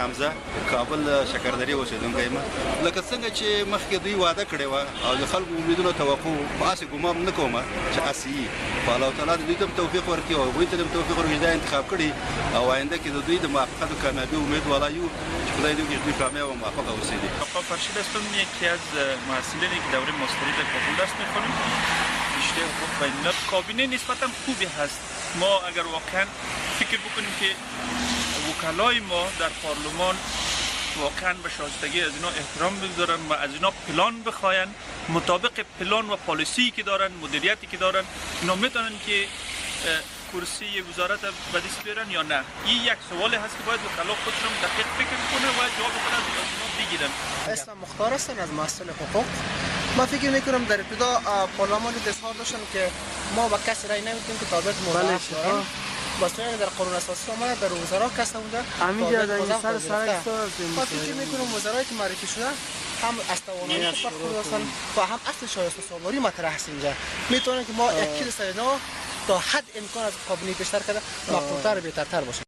حمزه کابل شکردرې اوسېدونکی یم لکه څنګه چې مخکې دوی وعده کړې وه او د خلکو امیدونو توقع خو هسې ګمان نه کوم چې هسې وي خو الله تعالی د دوی ته توفیق ورکړي او هغوی ته هم توفیق ورکړي چې دا انتخاب کړي او آینده کې د دوی د موفقیت و کامیابی امید والا یو چې خدای دې وکړي چې دوی کامیاب و موفق اوسېږي. آقا فرشید هستم، یکی از محصلینی که دوره ماستری در کابل درس می‌خوانیم. رشته حقوق بین الملل. کابینه نسبتاً خوبی هست. ما اگر واقعا فکر بکنیم که وکلای ما در پارلمان واقعا به شایستگی از اینا احترام بگذارن و از اینا پلان بخواین، مطابق پلان و پالیسی که دارن، مدیریتی که دارن، اینا میتونن که کرسی وزارت به دست بیارن یا نه. این یک سوالی هست که باید وکلا خودشون دقیق فکر کنه و جواب خود از اینا بگیرن. اسلام مختار هستن از محصل حقوق. ما فکر میکنم در ابتدا پارلمان اظهار داشتن که ما با کسی رای نمیدیم که تابعیت مراجعه دارن. باستانی در قانون اساسی آمده در وزرا کس نمونده ما فکر میکنم وزرایی که معرفی شده هم از توانایی برخورد هستن و هم اصل شایسته سالاری مطرح هست اینجا. میتونه که ما اکید سر اینا تا حد امکان از کابینه بیشتر کرده مقطوع‌تر و بهترتر باشه.